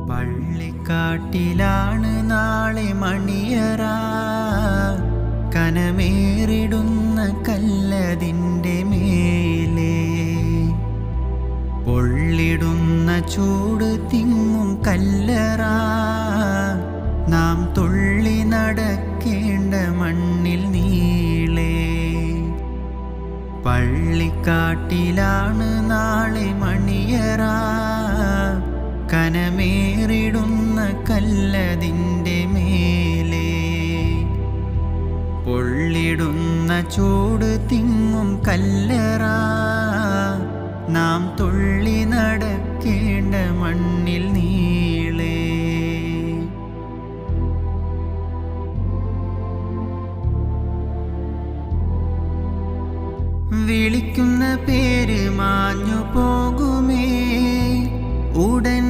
പള്ളിക്കാട്ടിലാണ് നാളെ മണിയറ, കനമേറിടുന്ന കല്ലതിൻ്റെ മേലെ. പൊള്ളിടുന്ന ചൂട് തിങ്ങും കല്ലറ, നാം തുള്ളി നടക്കേണ്ട മണ്ണിൽ നീളെ. പള്ളിക്കാട്ടിലാണ് നാളെ മണിയറ, കനമേറിടുന്ന കല്ലതിൻ്റെ മേലെ. പൊള്ളിടുന്ന ചൂട് തിങ്ങും കല്ലറ, നാം തുള്ളി നടക്കേണ്ട മണ്ണിൽ നീളെ. വിളിക്കുന്ന പേര് മാഞ്ഞു പോകുമേ ഉടൻ.